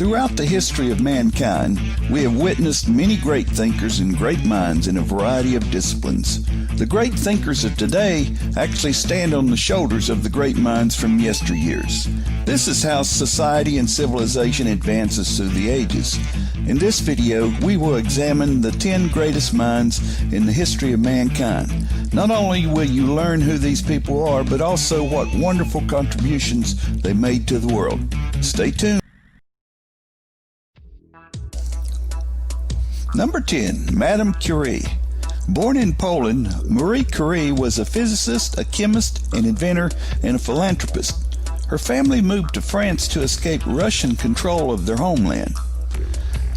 Throughout the history of mankind, we have witnessed many great thinkers and great minds in a variety of disciplines. The great thinkers of today actually stand on the shoulders of the great minds from yesteryears. This is how society and civilization advances through the ages. In this video, we will examine the 10 greatest minds in the history of mankind. Not only will you learn who these people are, but also what wonderful contributions they made to the world. Stay tuned. Number 10, Madame Curie. Born in Poland, Marie Curie was a physicist, a chemist, an inventor, and a philanthropist. Her family moved to France to escape Russian control of their homeland.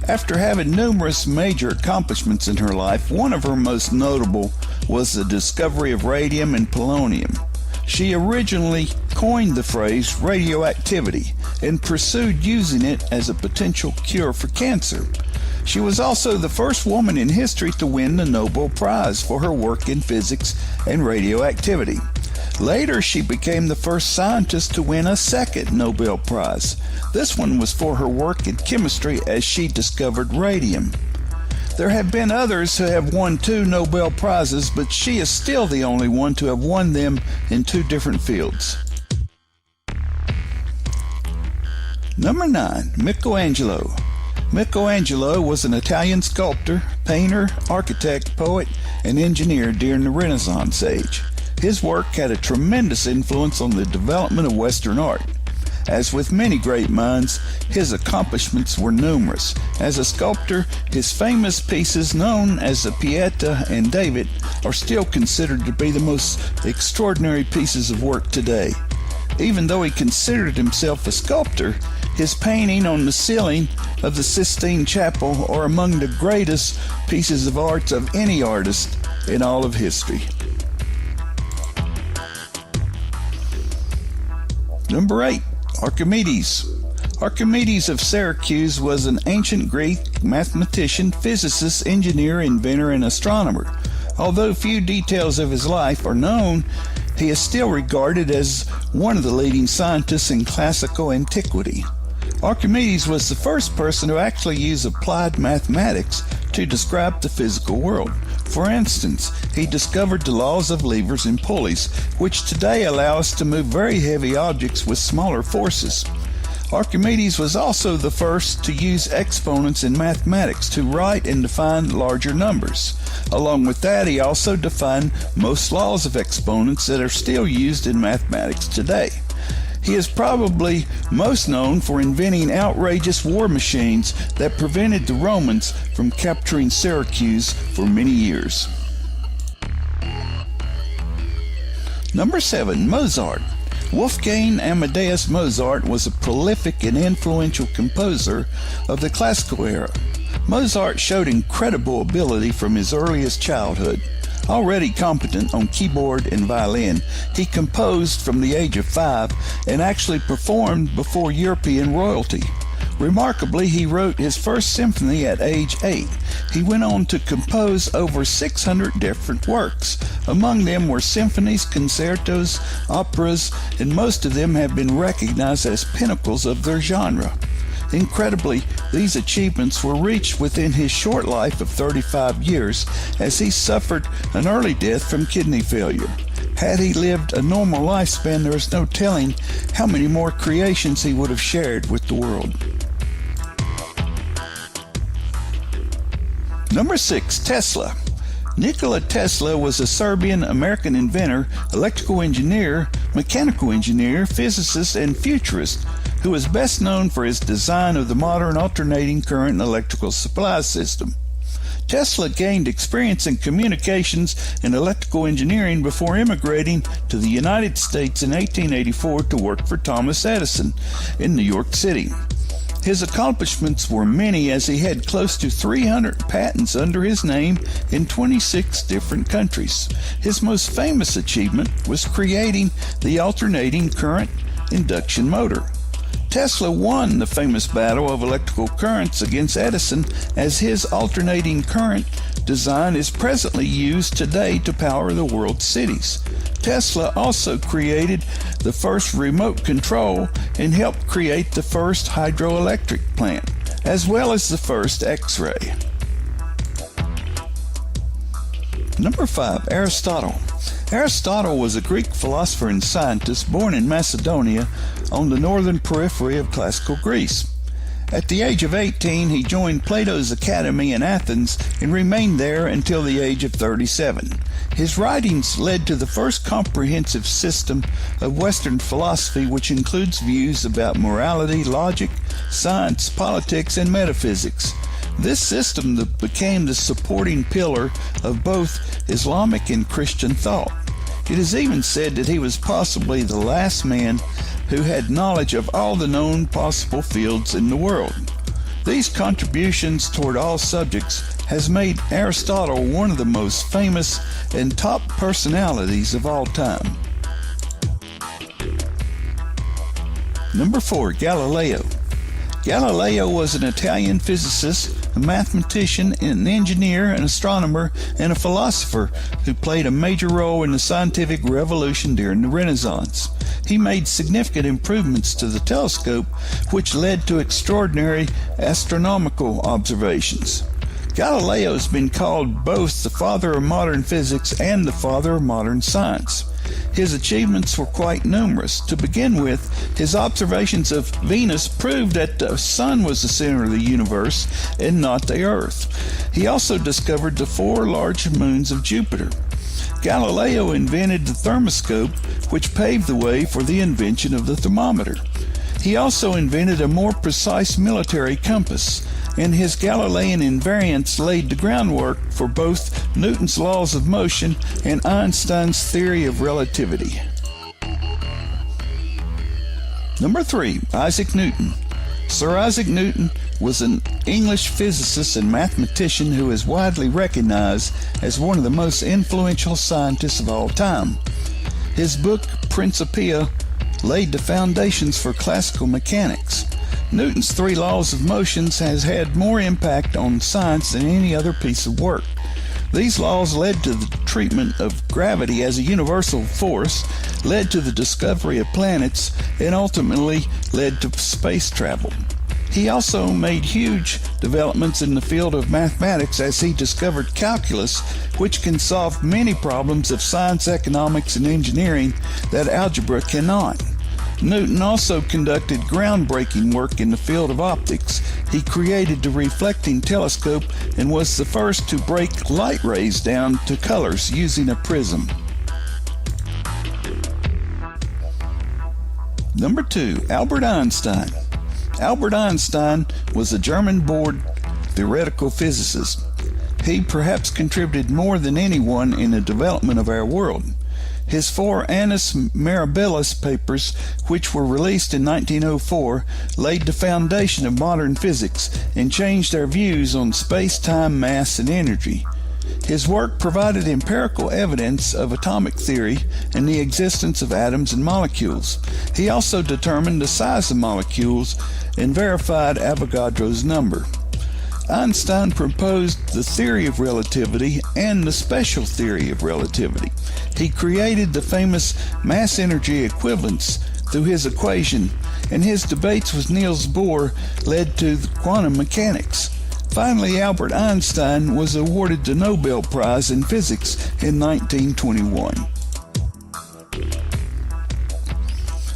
After having numerous major accomplishments in her life, one of her most notable was the discovery of radium and polonium. She originally coined the phrase radioactivity and pursued using it as a potential cure for cancer. She was also the first woman in history to win the Nobel Prize for her work in physics and radioactivity. Later, she became the first scientist to win a second Nobel Prize. This one was for her work in chemistry as she discovered radium. There have been others who have won 2 Nobel Prizes, but she is still the only one to have won them in 2 different fields. Number 9, Michelangelo. Michelangelo was an Italian sculptor, painter, architect, poet, and engineer during the Renaissance age. His work had a tremendous influence on the development of Western art. As with many great minds, his accomplishments were numerous. As a sculptor, his famous pieces known as the Pieta and David are still considered to be the most extraordinary pieces of work today. Even though he considered himself a sculptor, his painting on the ceiling of the Sistine Chapel are among the greatest pieces of art of any artist in all of history. Number 8, Archimedes. Archimedes of Syracuse was an ancient Greek mathematician, physicist, engineer, inventor, and astronomer. Although few details of his life are known, he is still regarded as one of the leading scientists in classical antiquity. Archimedes was the first person to actually use applied mathematics to describe the physical world. For instance, he discovered the laws of levers and pulleys, which today allow us to move very heavy objects with smaller forces. Archimedes was also the first to use exponents in mathematics to write and define larger numbers. Along with that, he also defined most laws of exponents that are still used in mathematics today. He is probably most known for inventing outrageous war machines that prevented the Romans from capturing Syracuse for many years. Number 7, Mozart. Wolfgang Amadeus Mozart was a prolific and influential composer of the classical era. Mozart showed incredible ability from his earliest childhood. Already competent on keyboard and violin, he composed from the age of 5 and actually performed before European royalty. Remarkably, he wrote his first symphony at age 8. He went on to compose over 600 different works. Among them were symphonies, concertos, operas, and most of them have been recognized as pinnacles of their genre. Incredibly, these achievements were reached within his short life of 35 years, as he suffered an early death from kidney failure. Had he lived a normal lifespan, there is no telling how many more creations he would have shared with the world. Number 6, Tesla. Nikola Tesla was a Serbian-American inventor, electrical engineer, mechanical engineer, physicist, and futurist, who is best known for his design of the modern alternating current electrical supply system. Tesla gained experience in communications and electrical engineering before immigrating to the United States in 1884 to work for Thomas Edison in New York City. His accomplishments were many, as he had close to 300 patents under his name in 26 different countries. His most famous achievement was creating the alternating current induction motor. Tesla won the famous battle of electrical currents against Edison, as his alternating current design is presently used today to power the world's cities. Tesla also created the first remote control and helped create the first hydroelectric plant, as well as the first X-ray. Number 5, Aristotle. Aristotle was a Greek philosopher and scientist born in Macedonia on the northern periphery of classical Greece. At the age of 18, he joined Plato's Academy in Athens and remained there until the age of 37. His writings led to the first comprehensive system of Western philosophy, which includes views about morality, logic, science, politics, and metaphysics. This system became the supporting pillar of both Islamic and Christian thought. It is even said that he was possibly the last man who had knowledge of all the known possible fields in the world. These contributions toward all subjects has made Aristotle one of the most famous and top personalities of all time. Number 4, Galileo. Galileo was an Italian physicist, a mathematician, an engineer, an astronomer, and a philosopher who played a major role in the scientific revolution during the Renaissance. He made significant improvements to the telescope, which led to extraordinary astronomical observations. Galileo has been called both the father of modern physics and the father of modern science. His achievements were quite numerous. To begin with, his observations of Venus proved that the sun was the center of the universe and not the earth. He also discovered the 4 large moons of Jupiter. Galileo invented the thermoscope, which paved the way for the invention of the thermometer. He also invented a more precise military compass, and his Galilean invariants laid the groundwork for both Newton's laws of motion and Einstein's theory of relativity. Number 3, Isaac Newton. Sir Isaac Newton was an English physicist and mathematician who is widely recognized as one of the most influential scientists of all time. His book, Principia, laid the foundations for classical mechanics. Newton's 3 laws of motion has had more impact on science than any other piece of work. These laws led to the treatment of gravity as a universal force, led to the discovery of planets, and ultimately led to space travel. He also made huge developments in the field of mathematics as he discovered calculus, which can solve many problems of science, economics, and engineering that algebra cannot. Newton also conducted groundbreaking work in the field of optics. He created the reflecting telescope and was the first to break light rays down to colors using a prism. Number 2, Albert Einstein. Albert Einstein was a German-born theoretical physicist. He perhaps contributed more than anyone in the development of our world. His 4 Annus Mirabilis papers, which were released in 1904, laid the foundation of modern physics and changed our views on space, time, mass, and energy. His work provided empirical evidence of atomic theory and the existence of atoms and molecules. He also determined the size of molecules and verified Avogadro's number. Einstein proposed the theory of relativity and the special theory of relativity. He created the famous mass-energy equivalence through his equation, and his debates with Niels Bohr led to quantum mechanics. Finally, Albert Einstein was awarded the Nobel Prize in Physics in 1921.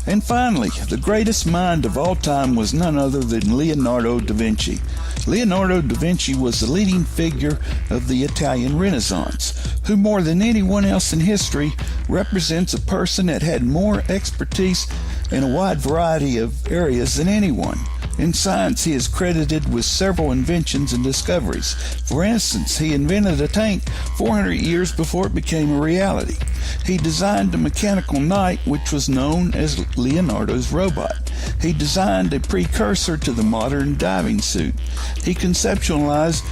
And finally, the greatest mind of all time was none other than Leonardo da Vinci. Leonardo da Vinci was the leading figure of the Italian Renaissance, who more than anyone else in history represents a person that had more expertise in a wide variety of areas than anyone. In science, he is credited with several inventions and discoveries. For instance, he invented a tank 400 years before it became a reality. He designed a mechanical knight, which was known as Leonardo's robot. He designed a precursor to the modern diving suit. He conceptualized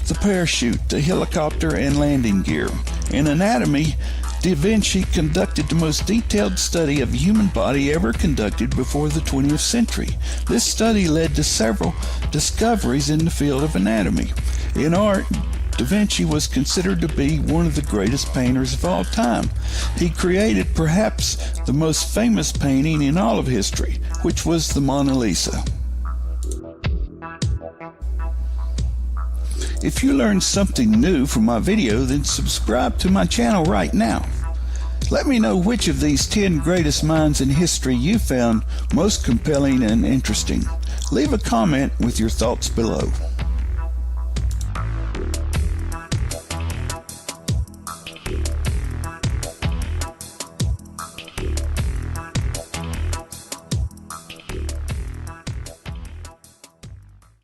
the parachute, the helicopter, and landing gear. In anatomy, Da Vinci conducted the most detailed study of the human body ever conducted before the 20th century. This study led to several discoveries in the field of anatomy. In art, Da Vinci was considered to be one of the greatest painters of all time. He created perhaps the most famous painting in all of history, which was the Mona Lisa. If you learned something new from my video, then subscribe to my channel right now. Let me know which of these 10 greatest minds in history you found most compelling and interesting. Leave a comment with your thoughts below.